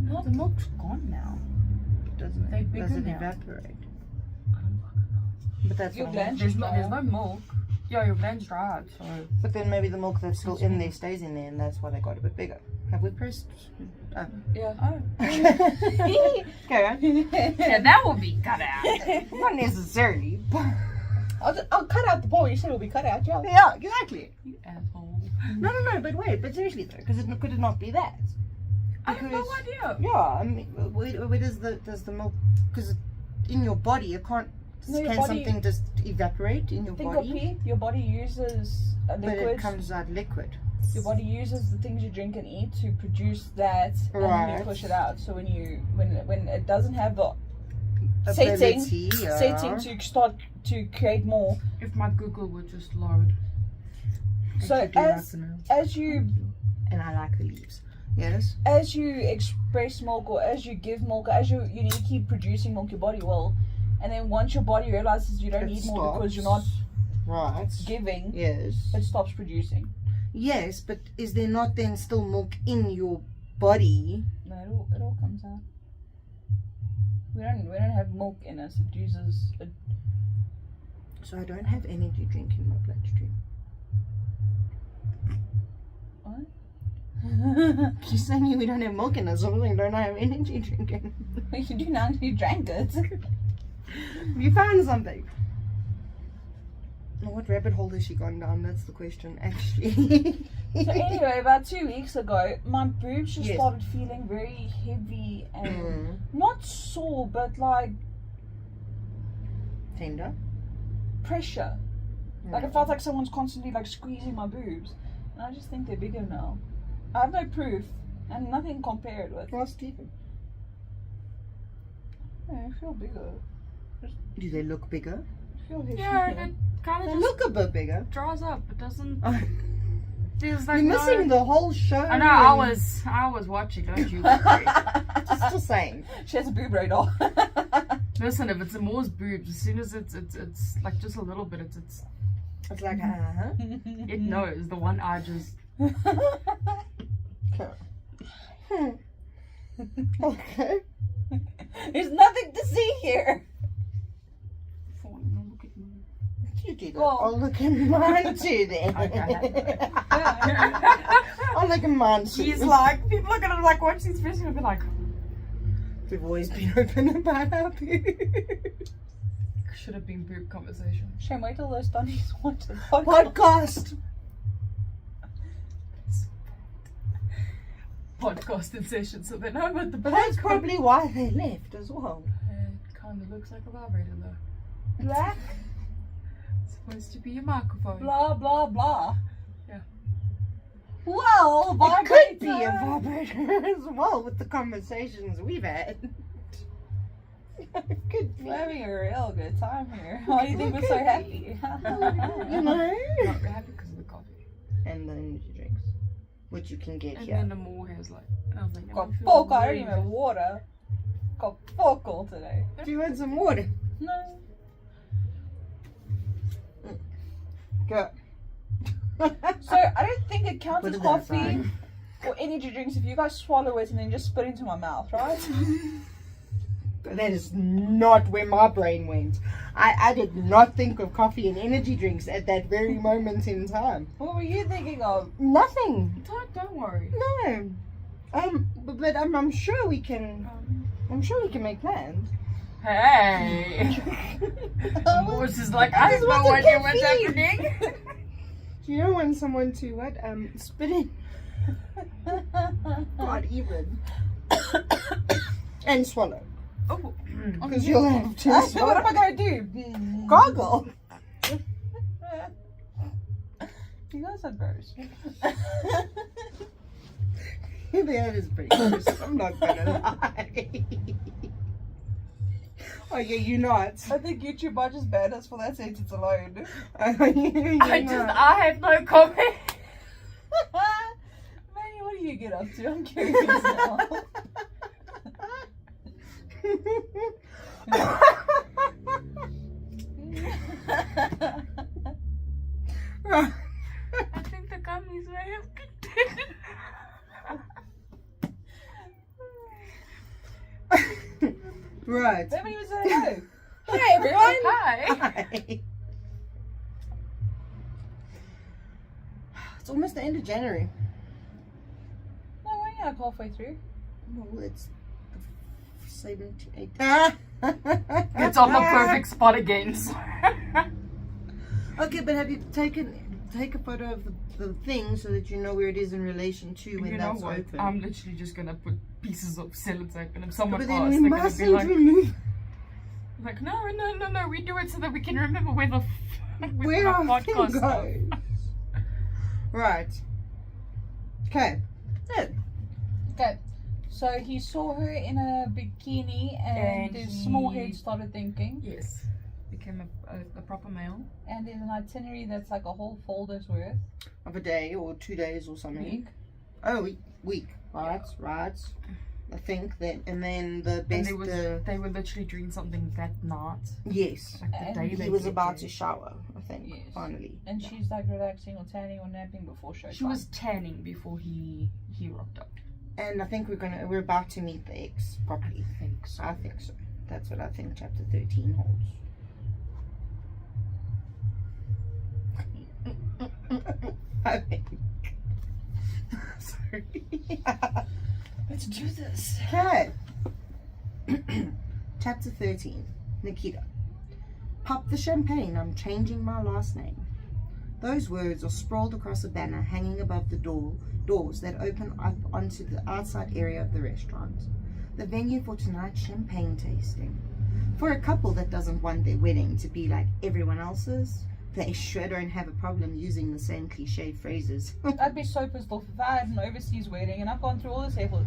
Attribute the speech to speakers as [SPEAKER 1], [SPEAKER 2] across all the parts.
[SPEAKER 1] No, the milk's gone now.
[SPEAKER 2] Doesn't
[SPEAKER 1] They're
[SPEAKER 2] it?
[SPEAKER 1] bigger
[SPEAKER 2] Does it
[SPEAKER 1] now.
[SPEAKER 2] evaporate? But that's
[SPEAKER 3] Your
[SPEAKER 2] what
[SPEAKER 3] glands
[SPEAKER 1] There's
[SPEAKER 3] dry.
[SPEAKER 1] no milk. Yeah, your glands dried, so...
[SPEAKER 2] But then maybe the milk that's still in there stays in there, and that's why they got a bit bigger. Have we pressed? Oh.
[SPEAKER 3] Yeah.
[SPEAKER 1] Oh.
[SPEAKER 2] Carry on.
[SPEAKER 1] Yeah, that will be cut out.
[SPEAKER 2] Not necessarily.
[SPEAKER 3] I'll cut out the part where you said it'll be cut out, yeah.
[SPEAKER 2] Yeah, exactly.
[SPEAKER 1] You asshole.
[SPEAKER 2] No, but wait, but seriously though, because it could it not be that?
[SPEAKER 1] I have no idea.
[SPEAKER 2] Yeah, I mean, where does the milk? Because in your body, you can't.
[SPEAKER 3] No, your
[SPEAKER 2] can
[SPEAKER 3] body-
[SPEAKER 2] something just evaporate in your
[SPEAKER 3] Think
[SPEAKER 2] body?
[SPEAKER 3] of Pete, your body uses a
[SPEAKER 2] But it
[SPEAKER 3] liquid.
[SPEAKER 2] comes out liquid.
[SPEAKER 3] Your body uses the things you drink and eat to produce that, and then
[SPEAKER 2] Right.
[SPEAKER 3] you push it out. So when it doesn't have the setting
[SPEAKER 2] Ability, yeah.
[SPEAKER 3] setting to start to create more.
[SPEAKER 1] If my Google would just load.
[SPEAKER 3] So
[SPEAKER 2] I do
[SPEAKER 3] as
[SPEAKER 2] like to know.
[SPEAKER 3] as you
[SPEAKER 2] And I like the leaves. Yes.
[SPEAKER 3] as you express milk or as you give milk, as you need to keep producing milk, your body will. And then once your body realizes you don't
[SPEAKER 2] It
[SPEAKER 3] need more because you're not
[SPEAKER 2] Right.
[SPEAKER 3] giving,
[SPEAKER 2] Yes.
[SPEAKER 3] it stops producing.
[SPEAKER 2] Yes, but is there not then still milk in your body?
[SPEAKER 3] No, it all comes out. We don't have milk in us. It uses it.
[SPEAKER 2] So I don't have energy drink in my bloodstream.
[SPEAKER 3] What?
[SPEAKER 2] You're saying we don't have milk in us, so I don't have energy drink in.
[SPEAKER 3] You do now. You drank it.
[SPEAKER 2] You found something. What rabbit hole has she gone down? That's the question, actually.
[SPEAKER 3] So anyway, about 2 weeks ago, my boobs just
[SPEAKER 2] Yes.
[SPEAKER 3] started feeling very heavy and
[SPEAKER 2] Mm.
[SPEAKER 3] not sore, but like
[SPEAKER 2] Tender.
[SPEAKER 3] pressure. Like it felt like someone's constantly like squeezing my boobs, and I just think they're bigger now. I have no proof and nothing compared with.
[SPEAKER 2] Well, Stephen.
[SPEAKER 3] I feel bigger.
[SPEAKER 2] Do they look bigger?
[SPEAKER 3] I feel heavy.
[SPEAKER 1] Yeah, it kind
[SPEAKER 2] They
[SPEAKER 1] of just
[SPEAKER 2] look a bit bigger.
[SPEAKER 1] dries up. It doesn't...
[SPEAKER 2] Oh,
[SPEAKER 1] There's like
[SPEAKER 2] you're missing the whole show.
[SPEAKER 1] I know, I was watching, don't you?
[SPEAKER 2] Just saying.
[SPEAKER 3] She has a boob radar.
[SPEAKER 1] Listen, if it's a Moore's boobs, as soon as it's like just a little bit, it's
[SPEAKER 2] It's like,
[SPEAKER 1] it knows. The one eye just...
[SPEAKER 2] Okay.
[SPEAKER 3] There's nothing to see here.
[SPEAKER 1] Look at me.
[SPEAKER 2] You did it.
[SPEAKER 3] Well-
[SPEAKER 2] I'll look at mine too then.
[SPEAKER 1] Okay.
[SPEAKER 2] I'll look at mine too.
[SPEAKER 1] She's like, people are gonna like watch these videos and be like,
[SPEAKER 2] We've always been open about our boobs.
[SPEAKER 1] should have been boob conversation.
[SPEAKER 3] Shame, wait till those Donnies watch the podcast.
[SPEAKER 2] Podcast.
[SPEAKER 1] Podcasting session, so they know what the black
[SPEAKER 2] That's probably why they left as well.
[SPEAKER 1] It kind of looks like a vibrator though.
[SPEAKER 3] Black,
[SPEAKER 1] It's supposed to be a microphone.
[SPEAKER 3] blah, blah, blah.
[SPEAKER 1] Yeah.
[SPEAKER 3] Well,
[SPEAKER 2] It could be a
[SPEAKER 3] vibrator.
[SPEAKER 2] vibrator as well with the conversations we've had. It could be.
[SPEAKER 3] We're having a real good time here. Why do you think we're so happy?
[SPEAKER 2] You know?
[SPEAKER 1] Not very happy because of the coffee.
[SPEAKER 2] And the energy drinks, which you can get
[SPEAKER 1] And
[SPEAKER 2] here.
[SPEAKER 1] then the more has like, I was like,
[SPEAKER 3] Got
[SPEAKER 1] I'm feeling
[SPEAKER 3] fuck, I don't
[SPEAKER 1] really
[SPEAKER 3] even have water. Got fuck all today.
[SPEAKER 2] Do you want some water?
[SPEAKER 3] No.
[SPEAKER 2] Go.
[SPEAKER 3] So I don't think it counts
[SPEAKER 2] Put
[SPEAKER 3] as
[SPEAKER 2] it
[SPEAKER 3] coffee
[SPEAKER 2] outside.
[SPEAKER 3] or energy drinks if you guys swallow it and then just spit into my mouth, right?
[SPEAKER 2] That is not where my brain went. I did not think of coffee and energy drinks at that very moment in time.
[SPEAKER 3] What were you thinking of?
[SPEAKER 2] Nothing.
[SPEAKER 1] Don't worry.
[SPEAKER 2] No. But I'm sure we can. I'm sure we can make plans.
[SPEAKER 1] Hey! Morse is like, I have
[SPEAKER 2] just
[SPEAKER 1] no
[SPEAKER 2] want
[SPEAKER 1] idea
[SPEAKER 2] some
[SPEAKER 1] what's
[SPEAKER 2] caffeine.
[SPEAKER 1] happening.
[SPEAKER 2] Do you want someone to what? Spit in. God, even. And swallow.
[SPEAKER 1] Oh,
[SPEAKER 2] Because you'll have to
[SPEAKER 3] What am
[SPEAKER 2] swallow.
[SPEAKER 3] I going to do?
[SPEAKER 2] Goggle.
[SPEAKER 3] You guys are gross.
[SPEAKER 2] That is pretty gross. I'm not gonna lie. Oh yeah, you not.
[SPEAKER 3] I think YouTube might just ban us for that sentence alone.
[SPEAKER 1] I have no comment.
[SPEAKER 3] Manny, what do you get up to? I'm curious now.
[SPEAKER 1] I think the gummies may have contained.
[SPEAKER 2] Right.
[SPEAKER 3] They haven't even said hello. Hi everyone.
[SPEAKER 1] Hi.
[SPEAKER 2] Hi. It's almost the end of January.
[SPEAKER 3] No, we're only like halfway through.
[SPEAKER 2] Well, it's the 78. Ah!
[SPEAKER 1] It's on the perfect spot again.
[SPEAKER 2] Okay, but have you take a photo of the thing so that you know where it is in relation to when
[SPEAKER 1] You know
[SPEAKER 2] that's
[SPEAKER 1] what?
[SPEAKER 2] open?
[SPEAKER 1] I'm literally just gonna put pieces of sellotape, and if someone
[SPEAKER 2] But
[SPEAKER 1] asks,
[SPEAKER 2] then we
[SPEAKER 1] they're gonna be
[SPEAKER 2] mustn't
[SPEAKER 1] like,
[SPEAKER 2] remove
[SPEAKER 1] no, we do it so that we can remember where the
[SPEAKER 2] where
[SPEAKER 1] our
[SPEAKER 2] our thing
[SPEAKER 1] podcast are.
[SPEAKER 2] goes. Right. Okay. Good.
[SPEAKER 3] Okay. So he saw her in a bikini and his small head started thinking.
[SPEAKER 1] Yes, became a proper male.
[SPEAKER 3] And in an itinerary that's like a whole folder's worth.
[SPEAKER 2] Of a day or 2 days or something.
[SPEAKER 3] Week.
[SPEAKER 2] Oh, week. Right. I think that, and then the best.
[SPEAKER 1] And they were literally doing something that night.
[SPEAKER 2] Yes.
[SPEAKER 1] Like the
[SPEAKER 3] And
[SPEAKER 1] day
[SPEAKER 2] He
[SPEAKER 1] they
[SPEAKER 2] was
[SPEAKER 1] get
[SPEAKER 2] about
[SPEAKER 1] there.
[SPEAKER 2] to shower, I think,
[SPEAKER 3] Yes.
[SPEAKER 2] finally.
[SPEAKER 3] And she's like relaxing or tanning or napping before show.
[SPEAKER 1] She was tanning before he rocked up.
[SPEAKER 2] And I think we're about to meet the ex properly.
[SPEAKER 1] I think so.
[SPEAKER 2] I think so. That's what I think chapter 13 holds. I think. Sorry.
[SPEAKER 3] Let's do this.
[SPEAKER 2] Okay. Chapter 13. Nikita. Pop the champagne, I'm changing my last name. Those words are sprawled across a banner hanging above the doors that open up onto the outside area of the restaurant. The venue for tonight's champagne tasting. For a couple that doesn't want their wedding to be like everyone else's, they sure don't have a problem using the same cliche phrases.
[SPEAKER 3] I'd be so pissed off if I had an overseas wedding and I've gone through all this effort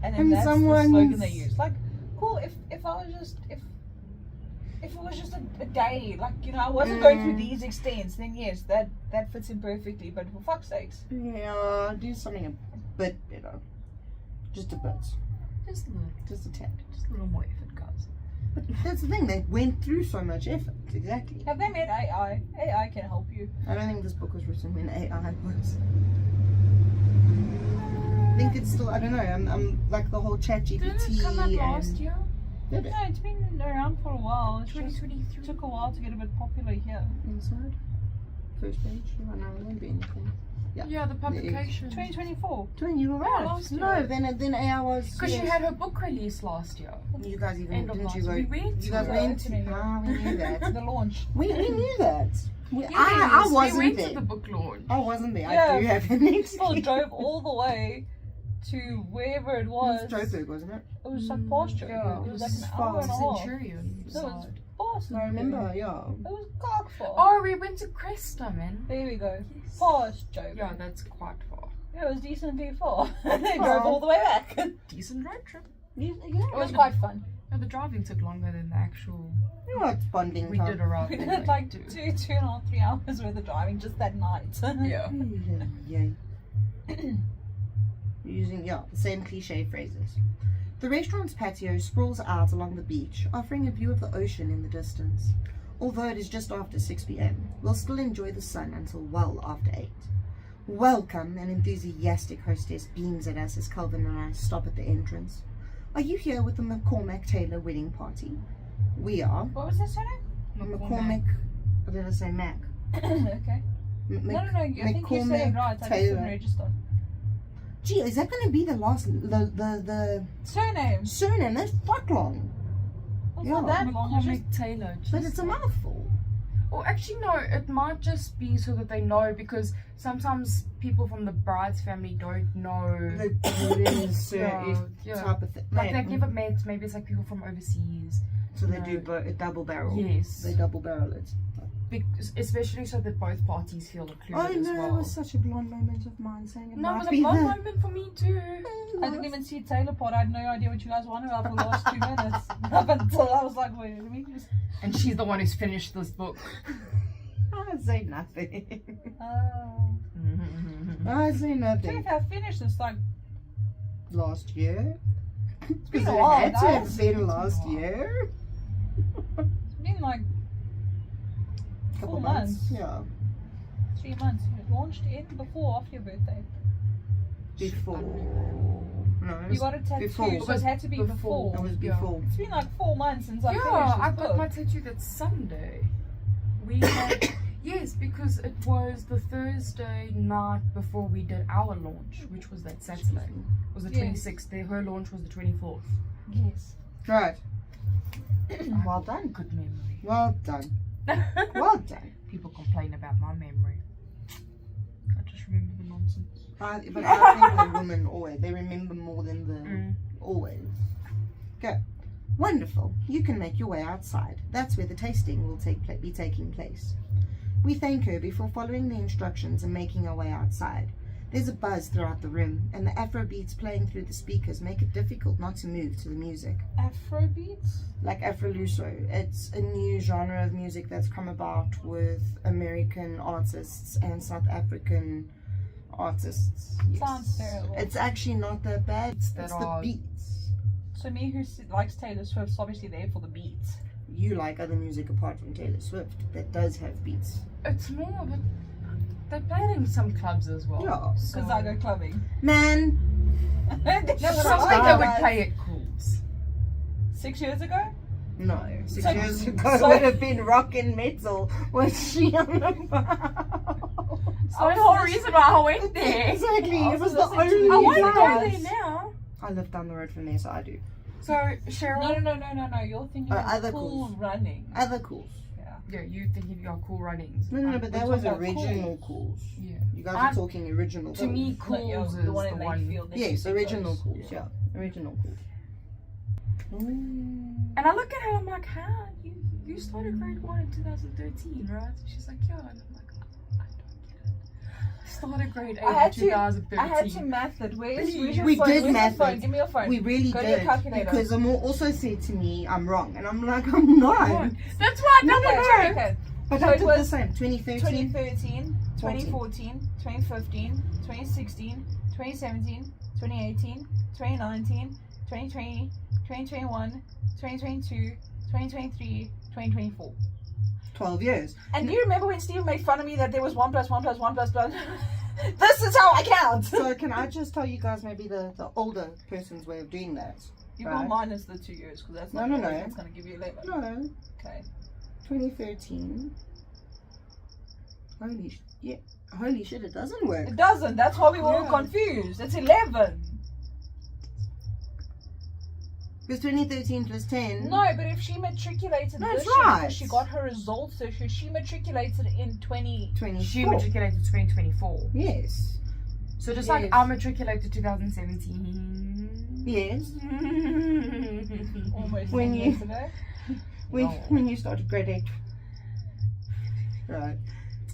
[SPEAKER 3] and then
[SPEAKER 2] And
[SPEAKER 3] that's the
[SPEAKER 2] someone's-
[SPEAKER 3] slogan they use. Like, cool, if it was just a day, like, you know, I wasn't going through these extents, then yes, that fits in perfectly, but for fuck's sakes.
[SPEAKER 2] Yeah, do something a bit better. Just a bit.
[SPEAKER 1] Just a little,
[SPEAKER 2] Just a tad.
[SPEAKER 1] just a little more effort, guys.
[SPEAKER 2] But that's the thing, they went through so much effort. Exactly.
[SPEAKER 3] Have they met AI? AI can help you.
[SPEAKER 2] I don't think this book was written when AI was. I think it's still, I don't know, I'm like the whole chat GPT.
[SPEAKER 1] Didn't it come out last year?
[SPEAKER 2] Did it?
[SPEAKER 3] No, it's been around for a while. It's just
[SPEAKER 1] 2023.
[SPEAKER 3] took a while to get a bit popular here.
[SPEAKER 2] Inside? First page? No, it won't be anything.
[SPEAKER 1] Yeah, the publication.
[SPEAKER 3] 2024.
[SPEAKER 2] You were
[SPEAKER 1] Yeah,
[SPEAKER 2] right.
[SPEAKER 1] last year.
[SPEAKER 2] No, then AI was.
[SPEAKER 1] Because she had her book release last year.
[SPEAKER 2] You guys even
[SPEAKER 1] End of
[SPEAKER 2] didn't
[SPEAKER 1] last
[SPEAKER 2] you
[SPEAKER 1] year.
[SPEAKER 2] go?
[SPEAKER 1] We went
[SPEAKER 2] You guys
[SPEAKER 1] to
[SPEAKER 2] went
[SPEAKER 3] it.
[SPEAKER 2] to. Ah, we knew that.
[SPEAKER 3] The launch.
[SPEAKER 2] We knew that. I
[SPEAKER 1] Yes,
[SPEAKER 2] wasn't
[SPEAKER 1] we went
[SPEAKER 2] there.
[SPEAKER 1] to the book launch.
[SPEAKER 2] I wasn't there.
[SPEAKER 3] Yeah,
[SPEAKER 2] I do have an next.
[SPEAKER 3] People drove all the way to wherever it was.
[SPEAKER 2] It was Joburg, wasn't it?
[SPEAKER 3] It was like past Joburg.
[SPEAKER 1] Yeah,
[SPEAKER 3] it was like an hour and a half.
[SPEAKER 1] Centurion.
[SPEAKER 3] So it's
[SPEAKER 1] side.
[SPEAKER 3] past.
[SPEAKER 2] I remember, yeah.
[SPEAKER 3] It was cock far.
[SPEAKER 1] Oh, we went to Cresta, man.
[SPEAKER 3] There we go.
[SPEAKER 1] Yes.
[SPEAKER 3] Past Joburg.
[SPEAKER 1] Yeah, that's quite far.
[SPEAKER 3] Yeah, it was decently far. They drove all the way back.
[SPEAKER 1] Decent road trip.
[SPEAKER 3] It was quite fun.
[SPEAKER 1] No, the driving took longer than the actual.
[SPEAKER 2] You know what's bonding
[SPEAKER 1] We
[SPEAKER 2] time?
[SPEAKER 1] did arrive
[SPEAKER 3] We
[SPEAKER 1] in
[SPEAKER 3] did like
[SPEAKER 1] two.
[SPEAKER 3] 2.5, 3 hours worth of driving just that night.
[SPEAKER 1] Yeah.
[SPEAKER 2] Yeah. Using, the same cliche phrases. The restaurant's patio sprawls out along the beach, offering a view of the ocean in the distance. Although it is just after 6 p.m., we'll still enjoy the sun until well after 8. Welcome, an enthusiastic hostess beams at us as Calvin and I stop at the entrance. Are you here with the McCormack Taylor wedding party? We are.
[SPEAKER 3] What was that surname?
[SPEAKER 2] McCormack. Or did I say Mac?
[SPEAKER 3] Okay. No, I think you said it right. I just
[SPEAKER 2] Taylor.
[SPEAKER 3] didn't register.
[SPEAKER 2] Gee, is that going to be the last, the
[SPEAKER 3] Surname.
[SPEAKER 2] surname? That's fuck long.
[SPEAKER 3] It's
[SPEAKER 2] Yeah.
[SPEAKER 3] not that long. It's just
[SPEAKER 1] McCormick Taylor.
[SPEAKER 2] But it's a mouthful.
[SPEAKER 1] Or actually, no, it might just be so that they know, because sometimes people from the bride's family don't know.
[SPEAKER 2] They put in a certain
[SPEAKER 1] Yeah.
[SPEAKER 2] type of thing.
[SPEAKER 1] Like they've never met, maybe it's like people from overseas.
[SPEAKER 2] So they
[SPEAKER 1] No.
[SPEAKER 2] do a double barrel.
[SPEAKER 1] Yes.
[SPEAKER 2] They double barrel it.
[SPEAKER 1] Because, especially so that both parties feel included
[SPEAKER 2] Oh
[SPEAKER 1] as
[SPEAKER 2] no,
[SPEAKER 1] well.
[SPEAKER 2] that was such a blonde moment of mine saying it
[SPEAKER 1] No, it
[SPEAKER 2] might
[SPEAKER 1] was a
[SPEAKER 2] be
[SPEAKER 1] blonde
[SPEAKER 2] the-
[SPEAKER 1] moment for me too.
[SPEAKER 3] I didn't even see Taylor Pot. I had no idea what you guys wanted about for the last 2 minutes. Up until I was like, wait, let me just.
[SPEAKER 1] And she's the one who's finished this book.
[SPEAKER 2] I say nothing. I say
[SPEAKER 3] Think
[SPEAKER 2] nothing.
[SPEAKER 3] I finished this like
[SPEAKER 2] Last year. Because
[SPEAKER 3] a
[SPEAKER 2] it
[SPEAKER 3] while,
[SPEAKER 2] had to
[SPEAKER 3] guys.
[SPEAKER 2] have been last year.
[SPEAKER 3] it's been like
[SPEAKER 2] Couple
[SPEAKER 3] 4
[SPEAKER 2] months.
[SPEAKER 3] months.
[SPEAKER 2] Yeah.
[SPEAKER 3] 3 months. It launched in before or after your birthday.
[SPEAKER 2] Before. No, it
[SPEAKER 3] You
[SPEAKER 2] was
[SPEAKER 3] got a tattoo,
[SPEAKER 2] before.
[SPEAKER 3] so it had to be before.
[SPEAKER 2] It was
[SPEAKER 1] Yeah.
[SPEAKER 2] before.
[SPEAKER 3] It's been like 4 months since I
[SPEAKER 1] Yeah,
[SPEAKER 3] finished this
[SPEAKER 1] I got
[SPEAKER 3] book.
[SPEAKER 1] my tattoo that Sunday. We had, yes, because it was the Thursday night before we did our launch, which was that Saturday. It was the
[SPEAKER 3] Yes.
[SPEAKER 1] 26th. Her launch was the 24th.
[SPEAKER 3] Yes.
[SPEAKER 2] Right. Well done.
[SPEAKER 1] Good memory.
[SPEAKER 2] Well done. Well done.
[SPEAKER 1] People complain about my memory. I just remember the nonsense.
[SPEAKER 2] But I think the women always, they remember more than the always. Go. Wonderful. You can make your way outside. That's where the tasting will be taking place. We thank her before following the instructions and making our way outside. There's a buzz throughout the room, and the Afro beats playing through the speakers make it difficult not to move to the music.
[SPEAKER 3] Afrobeats?
[SPEAKER 2] Like Afro-Luso. It's a new genre of music that's come about with American artists and South African artists. Yes.
[SPEAKER 3] Sounds terrible.
[SPEAKER 2] It's actually not that bad. It's the
[SPEAKER 1] are-
[SPEAKER 2] beats.
[SPEAKER 3] So me who likes Taylor Swift's obviously there for the beats.
[SPEAKER 2] You like other music apart from Taylor Swift that does have beats.
[SPEAKER 1] It's more of a... They play it in some clubs as well.
[SPEAKER 2] Yeah.
[SPEAKER 1] So,
[SPEAKER 3] Because I go clubbing.
[SPEAKER 2] Man,
[SPEAKER 1] That's
[SPEAKER 3] That's
[SPEAKER 1] something they would play at Cools.
[SPEAKER 3] 6 years ago?
[SPEAKER 2] no. 6
[SPEAKER 3] So-
[SPEAKER 2] years ago
[SPEAKER 3] so-
[SPEAKER 2] would have been rock and metal. Was she on the
[SPEAKER 1] It's the whole reason why I went there.
[SPEAKER 2] Exactly.
[SPEAKER 3] I
[SPEAKER 2] It was
[SPEAKER 3] was
[SPEAKER 2] the
[SPEAKER 3] listening to
[SPEAKER 2] only
[SPEAKER 3] the
[SPEAKER 1] I want to
[SPEAKER 3] music.
[SPEAKER 1] go
[SPEAKER 2] time.
[SPEAKER 1] there now.
[SPEAKER 2] I live down the road from there, so I do.
[SPEAKER 1] So, Cheryl...
[SPEAKER 3] No. You're thinking of
[SPEAKER 2] Other
[SPEAKER 3] cool
[SPEAKER 2] Cools.
[SPEAKER 3] running.
[SPEAKER 2] Other cools.
[SPEAKER 1] Yeah, you think you've got cool runnings.
[SPEAKER 2] No, but that
[SPEAKER 3] we're
[SPEAKER 2] was
[SPEAKER 3] talking about
[SPEAKER 2] original cools.
[SPEAKER 1] Yeah.
[SPEAKER 2] You guys
[SPEAKER 1] I'm-
[SPEAKER 2] are talking original
[SPEAKER 1] To me,
[SPEAKER 2] Cools.
[SPEAKER 1] Cools
[SPEAKER 3] No,
[SPEAKER 1] is
[SPEAKER 3] the one in
[SPEAKER 1] the one...
[SPEAKER 3] Lakefield.
[SPEAKER 2] Yes, original
[SPEAKER 3] Cools.
[SPEAKER 2] Cools, yeah. Original Cools.
[SPEAKER 1] And I look at her, I'm like, how? You started grade 1 in 2013, right? She's like, yeah. And I'm like, I don't get it. I started grade 8
[SPEAKER 3] I had
[SPEAKER 1] in
[SPEAKER 3] to-
[SPEAKER 1] 2013.
[SPEAKER 3] I had to math it. Where's your
[SPEAKER 2] We
[SPEAKER 3] phone?
[SPEAKER 2] did
[SPEAKER 3] Where's
[SPEAKER 2] math
[SPEAKER 3] your phone?
[SPEAKER 2] it.
[SPEAKER 3] Give me your phone.
[SPEAKER 2] We really
[SPEAKER 3] Go to your
[SPEAKER 2] did.
[SPEAKER 3] calculator.
[SPEAKER 2] Because Amor also said to me, I'm wrong. And I'm like, I'm not.
[SPEAKER 1] What? That's why I
[SPEAKER 2] No,
[SPEAKER 1] don't
[SPEAKER 2] no,
[SPEAKER 1] want
[SPEAKER 2] no.
[SPEAKER 1] to.
[SPEAKER 3] Okay.
[SPEAKER 2] But
[SPEAKER 3] So
[SPEAKER 2] I
[SPEAKER 3] it
[SPEAKER 2] did the
[SPEAKER 3] was
[SPEAKER 2] same. 2013.
[SPEAKER 3] 2013, 2014, 2015, 2016, 2017, 2018, 2019, 2020, 2021, 2022, 2023, 2024.
[SPEAKER 2] 12 years.
[SPEAKER 3] And do you remember when Steve made fun of me that there was 1 plus 1 plus 1 plus 1? This is how I count!
[SPEAKER 2] So can I just tell you guys maybe the older person's way of doing that?
[SPEAKER 3] You
[SPEAKER 2] Right.
[SPEAKER 3] go minus the 2 years because that's
[SPEAKER 2] No,
[SPEAKER 3] not
[SPEAKER 2] no,
[SPEAKER 3] the
[SPEAKER 2] no.
[SPEAKER 3] That's going to give you 11.
[SPEAKER 2] No.
[SPEAKER 3] Okay.
[SPEAKER 2] 2013. Holy shit, it doesn't work.
[SPEAKER 3] It doesn't. That's why we were all
[SPEAKER 2] Yeah.
[SPEAKER 3] confused. It's 11.
[SPEAKER 2] Because 2013 plus 10.
[SPEAKER 3] No, but if she matriculated
[SPEAKER 2] That's
[SPEAKER 3] this year
[SPEAKER 2] right.
[SPEAKER 3] because she got her results this year, she matriculated in
[SPEAKER 2] 24.
[SPEAKER 1] She matriculated 2024.
[SPEAKER 2] Yes.
[SPEAKER 1] So just
[SPEAKER 2] Yes.
[SPEAKER 1] like I matriculated 2017.
[SPEAKER 2] Yes.
[SPEAKER 3] almost
[SPEAKER 2] When
[SPEAKER 3] 10
[SPEAKER 2] you-
[SPEAKER 3] years ago.
[SPEAKER 2] When you started grade 8. Right.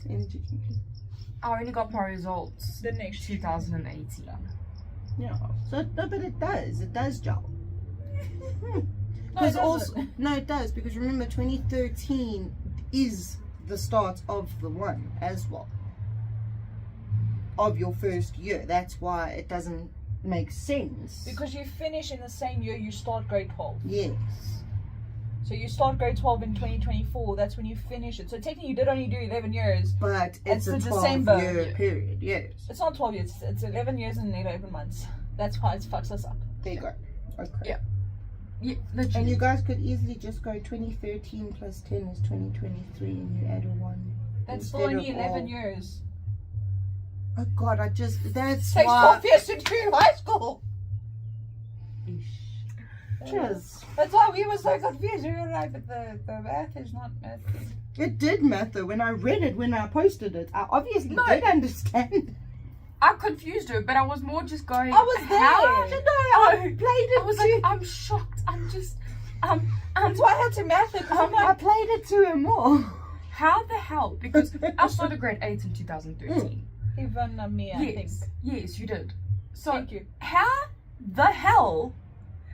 [SPEAKER 2] Energy drink.
[SPEAKER 1] I only got my results
[SPEAKER 3] The next year.
[SPEAKER 1] 2018.
[SPEAKER 2] Yeah. So, no, but it does gel.
[SPEAKER 3] No, it
[SPEAKER 2] Because also,
[SPEAKER 3] doesn't.
[SPEAKER 2] no, it does. Because remember, 2013 is the start of the one as well. Of your first year. That's why it doesn't make sense.
[SPEAKER 3] Because you finish in the same year you start grade 12.
[SPEAKER 2] Yes.
[SPEAKER 3] So you start grade 12 in 2024, that's when you finish it. So technically you did only do 11 years.
[SPEAKER 2] But it's
[SPEAKER 3] It's
[SPEAKER 2] a
[SPEAKER 3] the
[SPEAKER 2] 12-year
[SPEAKER 3] December.
[SPEAKER 2] period. Yes.
[SPEAKER 3] It's not 12 years, it's 11 years and 11 months. That's why it fucks us up.
[SPEAKER 2] There you go. Okay.
[SPEAKER 1] Yeah. Yeah,
[SPEAKER 2] And
[SPEAKER 1] literally.
[SPEAKER 2] you guys could easily just go 2013 plus 10 is 2023 and you add a 1.
[SPEAKER 3] That's still
[SPEAKER 2] instead
[SPEAKER 3] only
[SPEAKER 2] of
[SPEAKER 3] 11
[SPEAKER 2] all.
[SPEAKER 3] years.
[SPEAKER 2] Oh god, that's
[SPEAKER 3] It takes
[SPEAKER 2] why.
[SPEAKER 3] 12 years to do high school.
[SPEAKER 2] Cheers.
[SPEAKER 3] That's why we were so confused. We were like, but the math is not math.
[SPEAKER 2] It did matter when I read it, when I posted it. I obviously
[SPEAKER 1] No.
[SPEAKER 2] did understand.
[SPEAKER 1] I confused her, but I was more just going.
[SPEAKER 3] I was there.
[SPEAKER 1] How?
[SPEAKER 2] No, I played it
[SPEAKER 1] I was
[SPEAKER 2] to.
[SPEAKER 1] like, I'm shocked. I'm just.
[SPEAKER 3] That's why I had to math it. 'Cause I'm
[SPEAKER 2] I
[SPEAKER 3] like,
[SPEAKER 2] played it to him more.
[SPEAKER 1] How the hell? Because I started grade 8 in 2013.
[SPEAKER 3] even me, I think.
[SPEAKER 1] Yes, you did. So
[SPEAKER 3] Thank you.
[SPEAKER 1] how the hell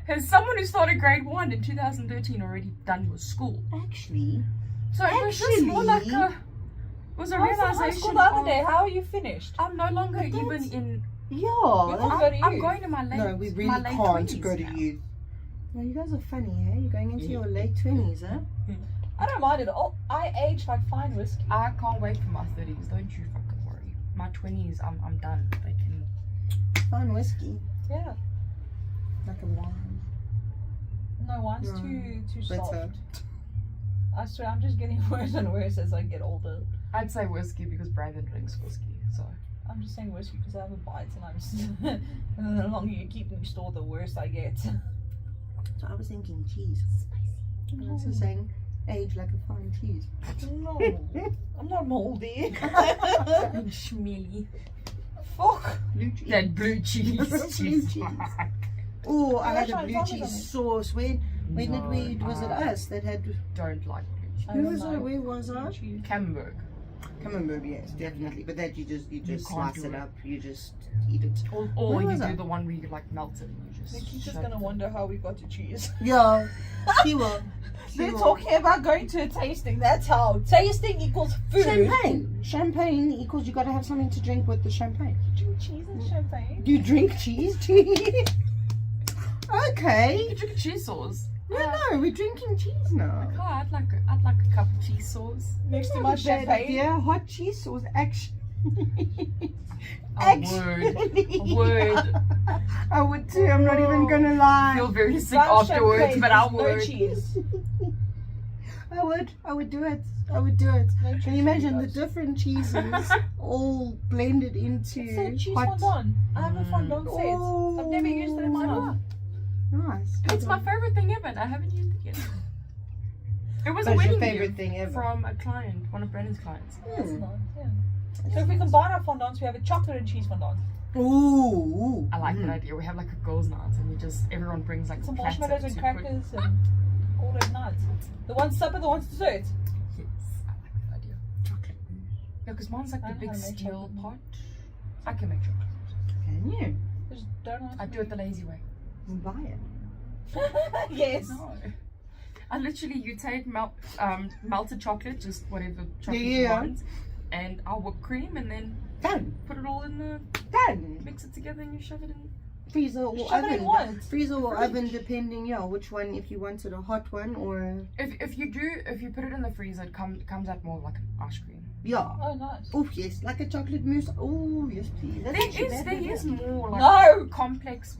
[SPEAKER 1] has someone who started grade 1 in 2013 already done your school?
[SPEAKER 2] Actually,
[SPEAKER 1] So it was just more like
[SPEAKER 2] Actually-
[SPEAKER 1] a was a
[SPEAKER 3] I was in high
[SPEAKER 1] realization
[SPEAKER 3] school the other
[SPEAKER 1] of,
[SPEAKER 3] day. How are you finished?
[SPEAKER 1] I'm no longer
[SPEAKER 2] But
[SPEAKER 1] even
[SPEAKER 2] that's-
[SPEAKER 1] in.
[SPEAKER 2] yeah.
[SPEAKER 3] Go to
[SPEAKER 1] I'm
[SPEAKER 3] youth.
[SPEAKER 1] going to my late.
[SPEAKER 2] No, we really
[SPEAKER 1] my late
[SPEAKER 2] can't
[SPEAKER 1] 20s
[SPEAKER 2] go to
[SPEAKER 1] now.
[SPEAKER 2] youth. No, you guys are funny, hey? You're going into your late 20s, huh?
[SPEAKER 3] I don't mind it. Oh, I age like fine whiskey.
[SPEAKER 1] I can't wait for my 30s. Don't you fucking worry. My 20s, I'm done. They can.
[SPEAKER 2] Fine whiskey.
[SPEAKER 3] Yeah.
[SPEAKER 2] like a wine.
[SPEAKER 3] No, wine's
[SPEAKER 2] No,
[SPEAKER 3] too
[SPEAKER 2] bitter.
[SPEAKER 3] soft. I swear, I'm just getting worse and worse as I get older.
[SPEAKER 1] I'd say whiskey because Brandon drinks whiskey, so.
[SPEAKER 3] I'm just saying whiskey because I have a bite and I'm just, and then the longer you keep me stored, the worse I get.
[SPEAKER 2] So I was thinking cheese. And I was saying age like a fine cheese.
[SPEAKER 3] No, I'm not moldy.
[SPEAKER 1] Schmeely.
[SPEAKER 3] Fuck.
[SPEAKER 2] Blue cheese.
[SPEAKER 1] That blue cheese.
[SPEAKER 2] Blue
[SPEAKER 1] She's
[SPEAKER 2] cheese.
[SPEAKER 1] like,
[SPEAKER 2] Oh, I
[SPEAKER 3] Yeah,
[SPEAKER 2] had a
[SPEAKER 3] try
[SPEAKER 2] blue
[SPEAKER 3] vomit on
[SPEAKER 2] cheese
[SPEAKER 3] it.
[SPEAKER 2] sauce. When
[SPEAKER 1] No,
[SPEAKER 2] did we? Was it us that had?
[SPEAKER 1] don't like blue cheese.
[SPEAKER 3] I
[SPEAKER 2] Who
[SPEAKER 3] don't
[SPEAKER 2] was
[SPEAKER 3] like
[SPEAKER 2] it? Where was I?
[SPEAKER 3] cheese.
[SPEAKER 1] Camembert.
[SPEAKER 2] Camembert, yes, definitely. But that you just
[SPEAKER 1] can't
[SPEAKER 2] slice
[SPEAKER 1] do
[SPEAKER 2] it
[SPEAKER 1] it.
[SPEAKER 2] up. You just eat it.
[SPEAKER 1] Or
[SPEAKER 2] Where
[SPEAKER 1] you
[SPEAKER 2] was
[SPEAKER 1] do
[SPEAKER 2] I?
[SPEAKER 1] the one where you like melt it and you just.
[SPEAKER 3] Nikki's just
[SPEAKER 1] shove
[SPEAKER 3] gonna
[SPEAKER 1] it.
[SPEAKER 3] wonder how we got to cheese.
[SPEAKER 2] Yeah, she will.
[SPEAKER 3] They're talking about going to a tasting. That's how tasting equals food.
[SPEAKER 2] Champagne. Champagne equals you got to have something to drink with the champagne.
[SPEAKER 3] Drink cheese and champagne.
[SPEAKER 2] You drink cheese tea. Okay.
[SPEAKER 1] You drink cheese sauce.
[SPEAKER 2] No, we're drinking cheese now.
[SPEAKER 1] Oh, I'd like a cup of cheese sauce.
[SPEAKER 3] Next to
[SPEAKER 2] Not
[SPEAKER 3] my
[SPEAKER 2] a bad
[SPEAKER 3] champagne.
[SPEAKER 2] idea. Hot cheese sauce, actually.
[SPEAKER 1] A word.
[SPEAKER 2] I would too. I'm not even gonna
[SPEAKER 1] I
[SPEAKER 2] lie.
[SPEAKER 1] feel very sick
[SPEAKER 3] Brown
[SPEAKER 1] afterwards,
[SPEAKER 3] champagne
[SPEAKER 1] but I
[SPEAKER 3] with no
[SPEAKER 1] would.
[SPEAKER 3] cheese.
[SPEAKER 2] I would do it. I would do it.
[SPEAKER 3] No
[SPEAKER 2] Can
[SPEAKER 3] cheese
[SPEAKER 2] you imagine the
[SPEAKER 3] guys.
[SPEAKER 2] different cheeses all blended into
[SPEAKER 3] It's a cheese
[SPEAKER 2] hot?
[SPEAKER 3] fondant. I have a fondant set. I've never used it in my life.
[SPEAKER 2] Nice.
[SPEAKER 1] It's my favorite thing ever, and I haven't used it yet. It was a
[SPEAKER 2] That's
[SPEAKER 1] wedding
[SPEAKER 2] your favorite
[SPEAKER 1] gift
[SPEAKER 2] thing ever.
[SPEAKER 1] from a client, one of Brandon's clients.
[SPEAKER 3] That's
[SPEAKER 2] Hmm.
[SPEAKER 3] nice, yeah. So if we combine our fondants, we have a chocolate and cheese fondant.
[SPEAKER 2] Ooh.
[SPEAKER 1] I like that idea. We have like a girls' night, and everyone brings like
[SPEAKER 3] Some
[SPEAKER 1] a platter
[SPEAKER 3] marshmallows and
[SPEAKER 1] to
[SPEAKER 3] crackers and all those nuts. The one's supper, the one's dessert.
[SPEAKER 1] Yes, I like that idea.
[SPEAKER 2] Chocolate.
[SPEAKER 1] Yeah, because mine's like
[SPEAKER 3] I
[SPEAKER 1] the
[SPEAKER 3] know
[SPEAKER 1] big
[SPEAKER 3] how to make
[SPEAKER 1] steel
[SPEAKER 3] chocolate.
[SPEAKER 1] pot. I can make chocolate.
[SPEAKER 2] Can you?
[SPEAKER 3] Just donuts.
[SPEAKER 1] I do it the lazy way.
[SPEAKER 2] Buy it.
[SPEAKER 3] Yes.
[SPEAKER 1] No. I literally, you take melted chocolate, just whatever chocolate
[SPEAKER 2] Yeah.
[SPEAKER 1] you want, and I'll whip cream and then
[SPEAKER 2] Done.
[SPEAKER 1] put it all in the,
[SPEAKER 2] Done.
[SPEAKER 1] mix it together and you shove it in.
[SPEAKER 2] Freezer or
[SPEAKER 3] Shove it in
[SPEAKER 2] oven.
[SPEAKER 3] what?
[SPEAKER 2] Freezer or
[SPEAKER 3] Fridge.
[SPEAKER 2] oven, depending, yeah, which one. If you wanted a hot one or
[SPEAKER 1] If you put it in the freezer, it comes out more like an ice cream.
[SPEAKER 2] yeah.
[SPEAKER 3] Oh, nice.
[SPEAKER 2] Oh yes, like a chocolate mousse. Oh yes, please. That's actually bad
[SPEAKER 1] There
[SPEAKER 2] idea.
[SPEAKER 1] is more like
[SPEAKER 3] No!
[SPEAKER 1] complex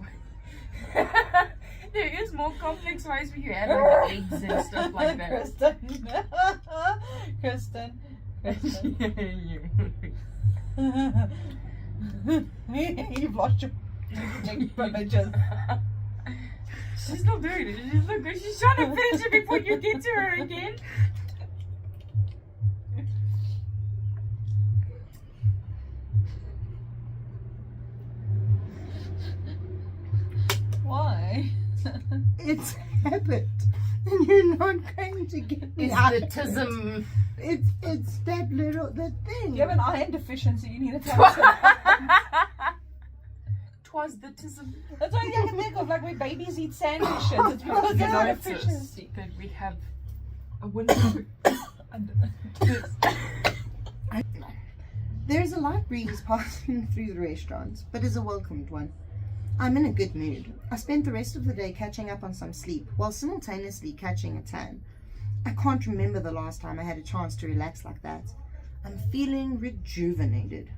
[SPEAKER 1] there is more complex ways where you add like eggs and stuff like that.
[SPEAKER 3] Kristen. You've lost your privileges.
[SPEAKER 1] She's not doing it. She's trying to finish it before you get to her again.
[SPEAKER 3] Why?
[SPEAKER 2] It's habit, and you're not going to get me
[SPEAKER 1] It's
[SPEAKER 2] out
[SPEAKER 1] the
[SPEAKER 2] of it.
[SPEAKER 1] tism.
[SPEAKER 2] It's that thing.
[SPEAKER 3] You have an iron deficiency, you need to tell us.
[SPEAKER 1] Twas the tism.
[SPEAKER 3] That's only I can think of, like when babies eat sandwiches. It's because
[SPEAKER 1] You
[SPEAKER 3] there's a
[SPEAKER 1] notice
[SPEAKER 3] deficiency.
[SPEAKER 1] that we have a window.
[SPEAKER 2] There's a light breeze passing through the restaurant, but is a welcomed one. I'm in a good mood. I spent the rest of the day catching up on some sleep, while simultaneously catching a tan. I can't remember the last time I had a chance to relax like that. I'm feeling rejuvenated.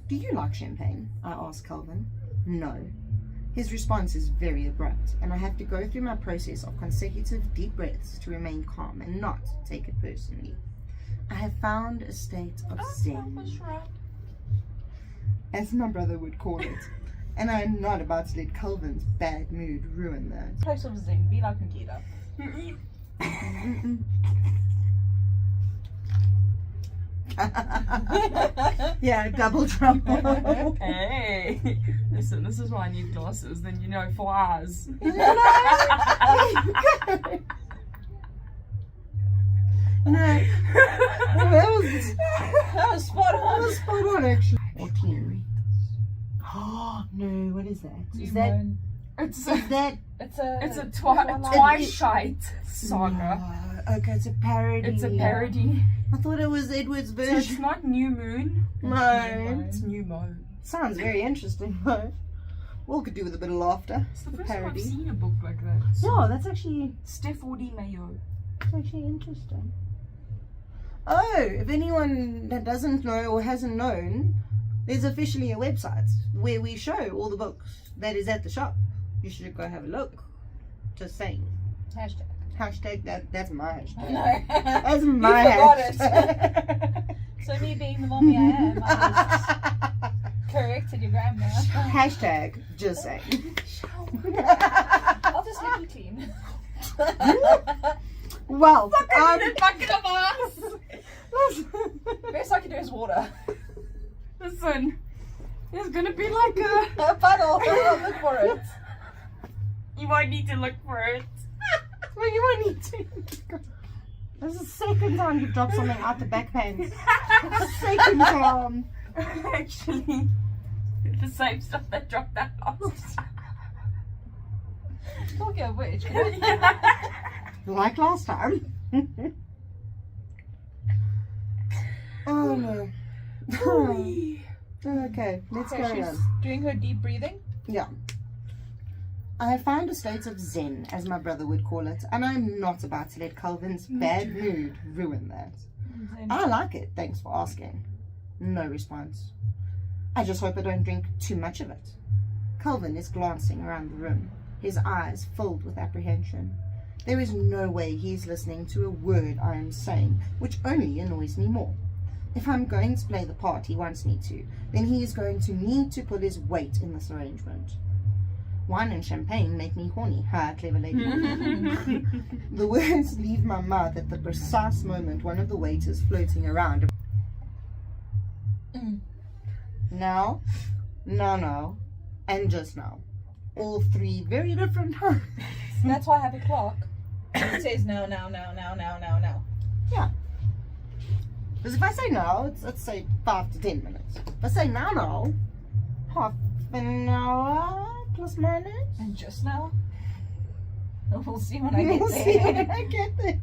[SPEAKER 2] Do you like champagne? I asked Calvin. No. His response is very abrupt, and I have to go through my process of consecutive deep breaths to remain calm and not take it personally. I have found a state of zen, as my brother would call it, and I am not about to let Calvin's bad mood ruin that.
[SPEAKER 3] Place of zen, be like Nikita.
[SPEAKER 2] Yeah, double trouble.
[SPEAKER 1] Hey, listen, this is why I need glasses. Then you know, for hours.
[SPEAKER 2] No, that was
[SPEAKER 3] That was spot on.
[SPEAKER 2] actually. 14. Oh no, what is that? Is that
[SPEAKER 1] It's
[SPEAKER 2] is that
[SPEAKER 3] It's a
[SPEAKER 1] twice shite saga.
[SPEAKER 2] No. Okay, it's a parody.
[SPEAKER 1] It's a parody.
[SPEAKER 2] I thought it was Edward's
[SPEAKER 1] So it's
[SPEAKER 2] version.
[SPEAKER 1] not New Moon.
[SPEAKER 2] No.
[SPEAKER 1] It's New Moon.
[SPEAKER 2] Sounds very interesting though. Well, could do with a bit of laughter.
[SPEAKER 1] It's the
[SPEAKER 2] A
[SPEAKER 1] first time I've
[SPEAKER 2] parody.
[SPEAKER 1] seen a book like that.
[SPEAKER 2] Yeah, that's actually
[SPEAKER 1] Steph Audi Mayo.
[SPEAKER 2] interesting. Oh, if anyone that doesn't know or hasn't known, there's officially a website where we show all the books that is at the shop. You should go have a look. Just saying.
[SPEAKER 3] Hashtag.
[SPEAKER 2] That's my hashtag.
[SPEAKER 3] No.
[SPEAKER 2] That's my
[SPEAKER 3] You forgot
[SPEAKER 2] hashtag.
[SPEAKER 3] So me being the mommy I am, I just corrected your grammar.
[SPEAKER 2] Hashtag just saying.
[SPEAKER 3] I'll just make you clean.
[SPEAKER 2] Well,
[SPEAKER 1] bucket of us.
[SPEAKER 3] Best I can do is water.
[SPEAKER 1] Listen, there's gonna be like
[SPEAKER 3] A puddle. I'll look for it.
[SPEAKER 1] you might need to look for it.
[SPEAKER 2] well, you won't need to. This is the second time you've dropped something out the back pants. Second time.
[SPEAKER 1] Actually, the same stuff that dropped that last time.
[SPEAKER 3] Talking of which.
[SPEAKER 2] Like last time. Oh no. Okay, let's
[SPEAKER 3] Okay,
[SPEAKER 2] carry
[SPEAKER 3] she's
[SPEAKER 2] on.
[SPEAKER 3] doing her deep breathing.
[SPEAKER 2] Yeah. I have found a state of zen, as my brother would call it, and I'm not about to let Calvin's bad mood ruin that. I like it, thanks for asking. No response. I just hope I don't drink too much of it. Calvin is glancing around the room, his eyes filled with apprehension. There is no way he's listening to a word I am saying, which only annoys me more. If I'm going to play the part he wants me to, then he is going to need to pull his weight in this arrangement. Wine and champagne make me horny. Ha, clever lady. The words leave my mouth at the precise moment one of the waiters floating around. Now, no, and just now. All three very different times.
[SPEAKER 3] That's why I have a clock. It says now.
[SPEAKER 2] Yeah. Because if I say now, let's say 5 to 10 minutes. If I say now, half an hour plus minus.
[SPEAKER 3] And just now? We'll see when I get
[SPEAKER 2] We'll see when
[SPEAKER 3] there.
[SPEAKER 2] I get there.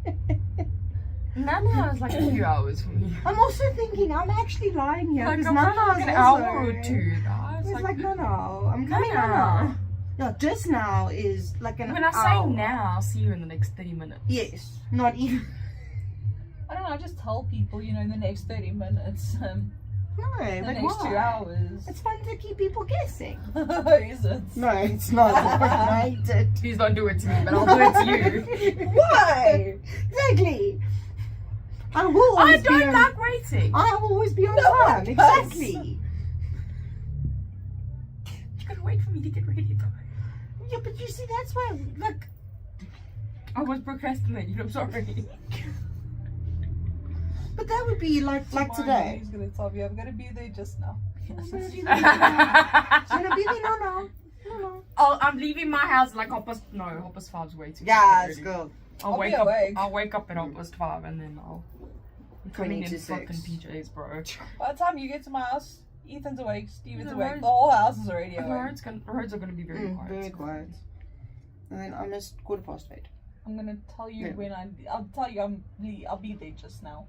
[SPEAKER 1] Nana is like a few hours for me.
[SPEAKER 2] I'm also thinking I'm actually lying here.
[SPEAKER 1] Like
[SPEAKER 2] because
[SPEAKER 1] I'm
[SPEAKER 2] Nana
[SPEAKER 1] like
[SPEAKER 2] is
[SPEAKER 1] an
[SPEAKER 2] also-
[SPEAKER 1] hour or two, guys.
[SPEAKER 2] It's like no, I'm coming
[SPEAKER 1] Nana.
[SPEAKER 2] now. No, just now is like an hour.
[SPEAKER 1] When I say now, I'll see you in the next 30 minutes.
[SPEAKER 2] Yes, not even.
[SPEAKER 3] I don't know, I just tell people, in the next 30 minutes,
[SPEAKER 2] No,
[SPEAKER 3] the
[SPEAKER 2] but
[SPEAKER 3] next
[SPEAKER 2] why?
[SPEAKER 3] 2 hours.
[SPEAKER 2] It's fun to keep people guessing.
[SPEAKER 3] Is it?
[SPEAKER 2] No, it's not. I hate it.
[SPEAKER 1] Please don't do it to me, but I'll do it to you.
[SPEAKER 2] Why? Exactly. I will
[SPEAKER 1] I
[SPEAKER 2] always be
[SPEAKER 1] don't
[SPEAKER 2] on,
[SPEAKER 1] like waiting.
[SPEAKER 2] I will always be on
[SPEAKER 3] No
[SPEAKER 2] time.
[SPEAKER 3] one
[SPEAKER 2] Exactly.
[SPEAKER 1] You gotta wait for me to get ready, though.
[SPEAKER 2] Yeah, but you see, that's why, like,
[SPEAKER 1] I was procrastinating. I'm sorry.
[SPEAKER 2] but that would be like today.
[SPEAKER 3] He's gonna tell me I'm gonna be there just now.
[SPEAKER 2] It's gonna be there, no.
[SPEAKER 1] Oh, I'm leaving my house like 5:30's way too.
[SPEAKER 2] Yeah,
[SPEAKER 1] early.
[SPEAKER 2] go.
[SPEAKER 3] I'll be awake.
[SPEAKER 1] I'll wake up at 5:30 and then I'm coming
[SPEAKER 2] 20
[SPEAKER 1] in
[SPEAKER 2] to
[SPEAKER 1] fucking
[SPEAKER 2] 6.
[SPEAKER 1] PJs, bro.
[SPEAKER 3] By the time you get to my house, Ethan's awake, Steven's
[SPEAKER 1] The
[SPEAKER 3] awake,
[SPEAKER 1] road-
[SPEAKER 3] the whole house is already
[SPEAKER 1] The
[SPEAKER 3] awake.
[SPEAKER 1] roads are gonna be very quiet.
[SPEAKER 2] Very quiet. And then I missed 8:15.
[SPEAKER 3] I'm gonna tell you
[SPEAKER 2] Yeah.
[SPEAKER 3] when I'll tell you I'll be there just now.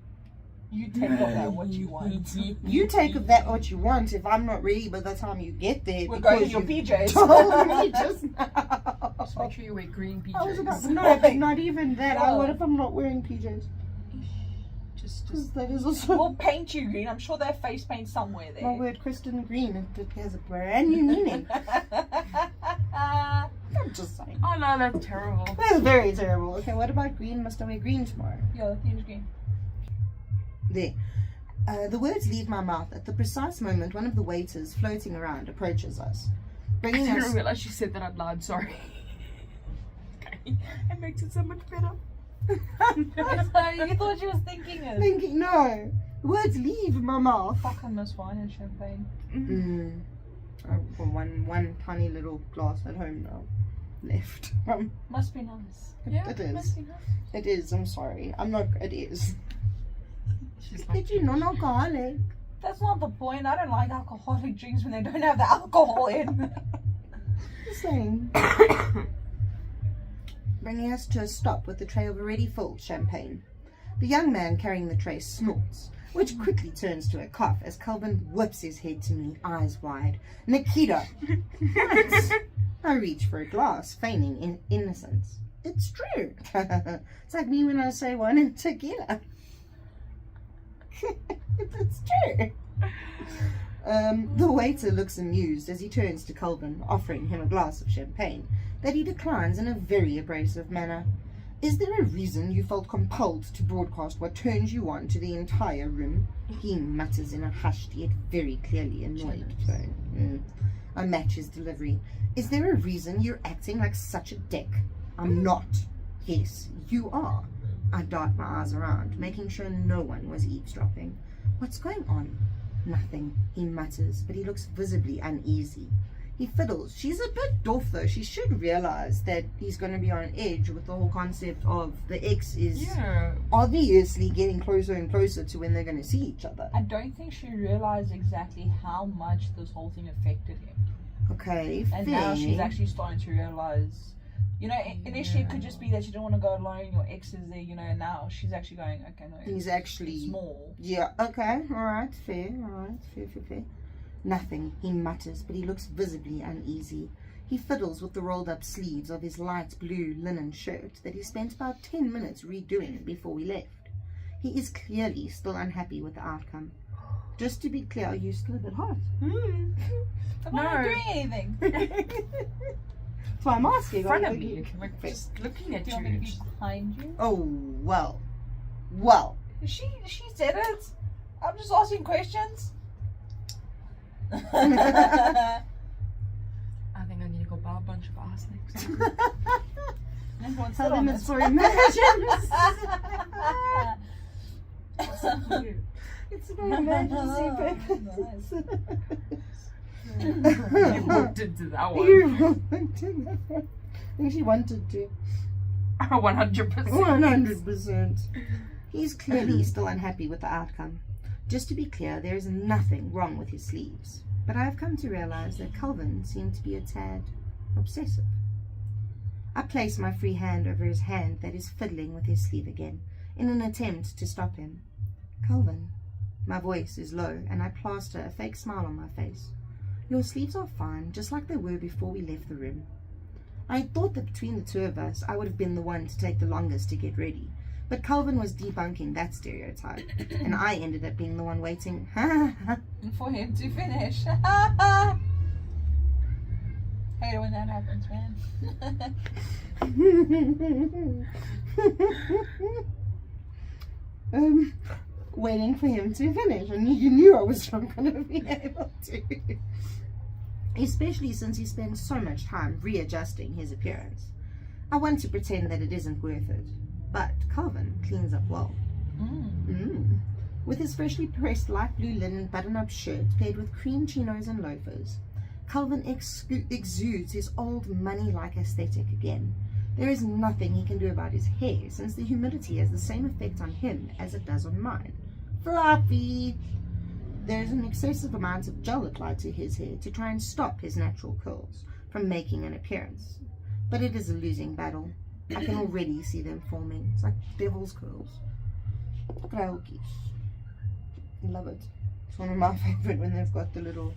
[SPEAKER 3] You take of that what you want.
[SPEAKER 2] You take of that what you want if I'm not ready by the time you get there.
[SPEAKER 3] We're
[SPEAKER 2] because
[SPEAKER 3] going to your
[SPEAKER 2] you
[SPEAKER 3] PJs.
[SPEAKER 2] told me just now.
[SPEAKER 1] Just make sure you wear green PJs.
[SPEAKER 2] I was about no, but not even that.
[SPEAKER 3] No.
[SPEAKER 2] What if I'm not wearing PJs? Because that is also
[SPEAKER 3] We'll paint you green. I'm sure they have face paint somewhere there.
[SPEAKER 2] my word, Kristen Green. It has a brand new meaning. I'm just saying.
[SPEAKER 1] Oh no, that's terrible.
[SPEAKER 2] That's very terrible. Okay, what about green? Must I wear green tomorrow?
[SPEAKER 3] Yeah, the theme's green.
[SPEAKER 2] There. The words leave my mouth at the precise moment one of the waiters floating around approaches us,
[SPEAKER 1] I
[SPEAKER 2] bringing
[SPEAKER 1] didn't
[SPEAKER 2] us.
[SPEAKER 1] realize you said that out loud. Sorry. Okay, it makes it so much better.
[SPEAKER 3] You thought she was thinking it.
[SPEAKER 2] Thinking, no, the words leave my mouth.
[SPEAKER 3] Fuck, I miss wine and champagne.
[SPEAKER 2] Well, one tiny little glass at home now left.
[SPEAKER 3] Must be nice.
[SPEAKER 1] Yeah,
[SPEAKER 2] it is.
[SPEAKER 3] Must be nice.
[SPEAKER 2] It is. I'm sorry. I'm not. It is.
[SPEAKER 1] She's
[SPEAKER 2] Did you non-alcoholic?
[SPEAKER 3] That's not the point. I don't like alcoholic drinks when they don't have the alcohol in.
[SPEAKER 2] Just saying. Bringing us to a stop with the tray of already filled champagne. The young man carrying the tray snorts, which quickly turns to a cough as Calvin whips his head to me, eyes wide. Nikita! What? I reach for a glass, feigning innocence. It's true. It's like me when I say wine and tequila. It's true. The waiter looks amused as he turns to Calvin, offering him a glass of champagne that he declines in a very abrasive manner. Is there a reason you felt compelled to broadcast what turns you on to the entire room? He mutters in a hushed yet very clearly annoyed tone. I match his delivery. Is there a reason you're acting like such a dick? I'm not. Yes, you are. I dart my eyes around, making sure no one was eavesdropping. What's going on? Nothing, he mutters, but he looks visibly uneasy. He fiddles. She's a bit doff though. She should realize that he's going to be on edge with the whole concept of the ex is obviously getting closer and closer to when they're going to see each other.
[SPEAKER 3] I don't think she realized exactly how much this whole thing affected him.
[SPEAKER 2] Okay,
[SPEAKER 3] And
[SPEAKER 2] fair.
[SPEAKER 3] now she's actually starting to realize, you know, initially it could just be that you don't want to go alone, your ex is there, you know, and now she's actually going, okay, no,
[SPEAKER 2] He's actually
[SPEAKER 3] small.
[SPEAKER 2] Yeah, okay, alright, fair. Nothing, he mutters, but he looks visibly uneasy. He fiddles with the rolled up sleeves of his light blue linen shirt that he spent about 10 minutes redoing before we left. He is clearly still unhappy with the outcome. Just to be clear, are you still a bit hot?
[SPEAKER 3] I'm not doing anything.
[SPEAKER 2] That's why I'm asking.
[SPEAKER 1] In front of me. Just looking at
[SPEAKER 3] Do you want me to be
[SPEAKER 1] you.
[SPEAKER 3] behind you?
[SPEAKER 2] Oh, well.
[SPEAKER 3] She said it. I'm just asking questions.
[SPEAKER 1] I think I need to go buy a bunch of ice next time.
[SPEAKER 3] And what's
[SPEAKER 2] Tell
[SPEAKER 3] that on
[SPEAKER 2] them
[SPEAKER 3] it?
[SPEAKER 2] it's for emergency. It's for emergency purposes.
[SPEAKER 1] You walked into that one.
[SPEAKER 2] You walked in that one. I think she wanted to.
[SPEAKER 1] 100%.
[SPEAKER 2] 100%. He's clearly still unhappy with the outcome. Just to be clear, there is nothing wrong with his sleeves, but I have come to realize that Calvin seemed to be a tad obsessive. I place my free hand over his hand that is fiddling with his sleeve again, in an attempt to stop him. Calvin. My voice is low, and I plaster a fake smile on my face. Your sleeves are fine, just like they were before we left the room. I had thought that between the two of us, I would have been the one to take the longest to get ready, but Calvin was debunking that stereotype, and I ended up being the one waiting
[SPEAKER 3] for him to finish. Hate it when that happens, man.
[SPEAKER 2] Waiting for him to finish, and you knew I was not going to be able to. Especially since he spends so much time readjusting his appearance. I want to pretend that it isn't worth it, but Calvin cleans up well. With his freshly pressed light blue linen button-up shirt paired with cream chinos and loafers, Calvin exudes his old money-like aesthetic again. There is nothing he can do about his hair, since the humidity has the same effect on him as it does on mine. Fluffy! There is an excessive amount of gel applied to his hair to try and stop his natural curls from making an appearance. But it is a losing battle. I can already see them forming. It's like devil's curls. Kraukies. Love it. It's one of my favorite when they've got the little,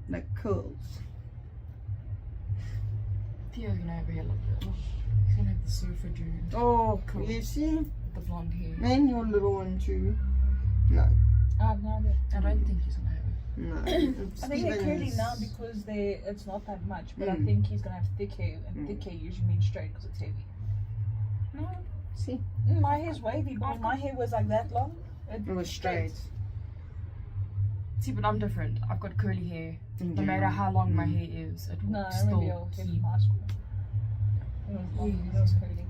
[SPEAKER 2] like, curls.
[SPEAKER 1] Theo's gonna have hair like that. He's gonna have the surfer dude.
[SPEAKER 2] Oh,
[SPEAKER 1] Cool.
[SPEAKER 2] you see?
[SPEAKER 1] The blonde hair.
[SPEAKER 2] And your little one too. No.
[SPEAKER 3] I have no idea.
[SPEAKER 1] I don't think he's gonna have it.
[SPEAKER 2] No.
[SPEAKER 3] I think they're curly now because it's not that much, but I think he's gonna have thick hair, and thick hair usually means straight because it's heavy.
[SPEAKER 1] No.
[SPEAKER 2] See?
[SPEAKER 3] My hair's wavy, but when my hair was like that long,
[SPEAKER 2] It was straight.
[SPEAKER 1] See, but I'm different. I've got curly hair.
[SPEAKER 2] In
[SPEAKER 1] No matter
[SPEAKER 2] general.
[SPEAKER 1] how long my hair is, it will
[SPEAKER 3] No, I remember your
[SPEAKER 1] still
[SPEAKER 3] hair
[SPEAKER 1] keep.
[SPEAKER 3] from high school. It was long, it was curly.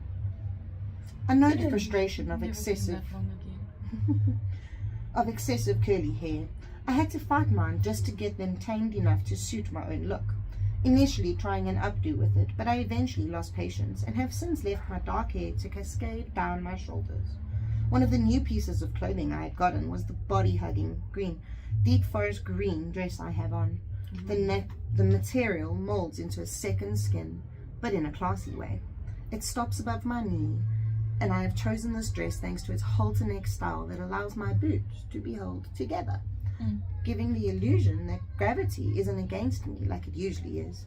[SPEAKER 2] I know the frustration of
[SPEAKER 1] Never seen
[SPEAKER 2] excessive
[SPEAKER 1] that long again.
[SPEAKER 2] of excessive curly hair. I had to fight mine just to get them tamed enough to suit my own look. Initially trying an updo with it, but I eventually lost patience and have since left my dark hair to cascade down my shoulders. One of the new pieces of clothing I had gotten was the body-hugging green, deep forest green dress I have on. The material molds into a second skin, but in a classy way. It stops above my knee, and I have chosen this dress thanks to its halter neck style that allows my boobs to be held together, giving the illusion that gravity isn't against me like it usually is.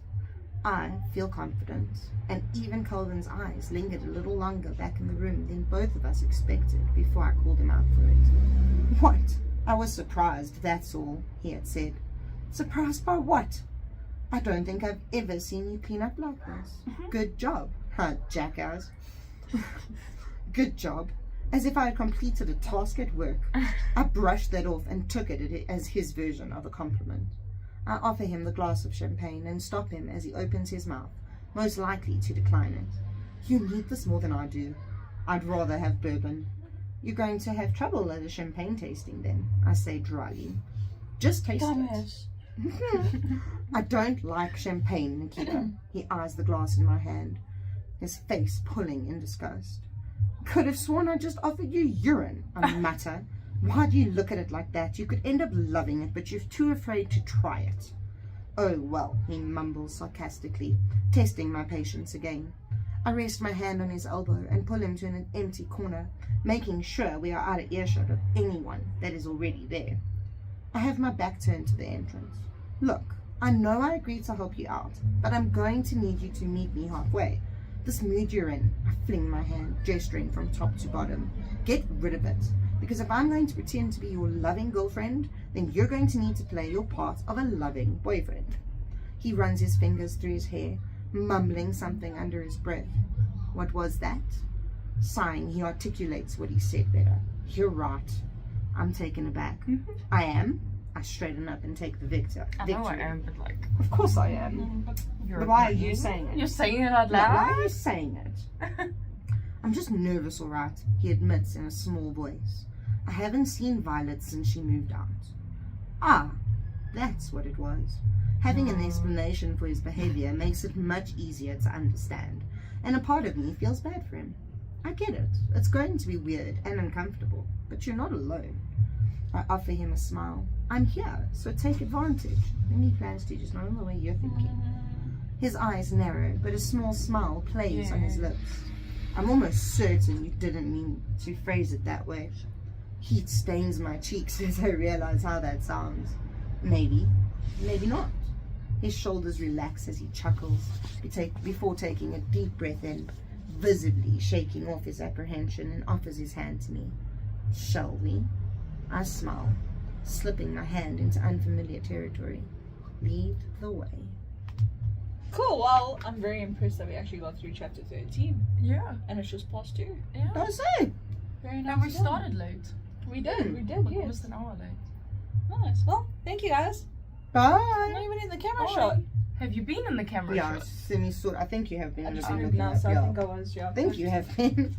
[SPEAKER 2] I feel confident, and even Calvin's eyes lingered a little longer back in the room than both of us expected before I called him out for it. What? I was surprised, that's all, he had said. Surprised by what? I don't think I've ever seen you clean up like this. Good job, jackass. Good job. As if I had completed a task at work. I brushed that off and took it as his version of a compliment. I offer him the glass of champagne and stop him as he opens his mouth, most likely to decline it. You need this more than I do. I'd rather have bourbon. You're going to have trouble at a champagne tasting then, I say dryly. Just taste it. I don't like champagne, Nikita. He eyes the glass in my hand, his face pulling in disgust. Could have sworn I just offered you urine, I mutter. Why do you look at it like that? You could end up loving it, but you're too afraid to try it. Oh, well, he mumbles sarcastically, testing my patience again. I rest my hand on his elbow and pull him to an empty corner, making sure we are out of earshot of anyone that is already there. I have my back turned to the entrance. Look, I know I agreed to help you out, but I'm going to need you to meet me halfway. This mood you're in, I fling my hand, gesturing from top to bottom. Get rid of it, because if I'm going to pretend to be your loving girlfriend, then you're going to need to play your part of a loving boyfriend. He runs his fingers through his hair, mumbling something under his breath. What was that? Sighing, he articulates what he said better. You're right. I'm taken aback. I am. I straighten up and take the victory.
[SPEAKER 1] I know I am, but like...
[SPEAKER 2] Of course I am. But why are you saying it?
[SPEAKER 1] You're saying it out loud?
[SPEAKER 2] Why are you saying it? I'm just nervous, all right, he admits in a small voice. I haven't seen Violet since she moved out. Ah, that's what it was. Having an explanation for his behavior makes it much easier to understand, and a part of me feels bad for him. I get it. It's going to be weird and uncomfortable, but you're not alone. I offer him a smile. I'm here, so take advantage. Then he plans to, just not in the way you're thinking. His eyes narrow, but a small smile plays on his lips. I'm almost certain you didn't mean to phrase it that way. Heat stains my cheeks as I realize how that sounds. Maybe, maybe not. His shoulders relax as he chuckles before taking a deep breath in, visibly shaking off his apprehension, and offers his hand to me. Shall we? I smile, slipping my hand into unfamiliar territory. Lead the way.
[SPEAKER 3] Cool, well, I'm very impressed that we actually got through chapter 13.
[SPEAKER 1] Yeah.
[SPEAKER 3] And it's just past 2.
[SPEAKER 1] Yeah.
[SPEAKER 2] Don't say.
[SPEAKER 3] Very nice.
[SPEAKER 1] And we started late.
[SPEAKER 3] We did, yes.
[SPEAKER 1] Almost an hour late.
[SPEAKER 3] Nice. Well, thank you guys.
[SPEAKER 2] Bye.
[SPEAKER 3] I'm not even in the camera
[SPEAKER 1] Bye.
[SPEAKER 3] shot.
[SPEAKER 1] Have you been in the camera
[SPEAKER 2] Yeah,
[SPEAKER 1] shot?
[SPEAKER 2] semi-sort. I think you have been.
[SPEAKER 3] I just
[SPEAKER 2] I've been
[SPEAKER 3] moved
[SPEAKER 2] looking
[SPEAKER 3] now,
[SPEAKER 2] at-
[SPEAKER 3] so I
[SPEAKER 2] yeah.
[SPEAKER 3] think I was, yeah.
[SPEAKER 2] I think you have been.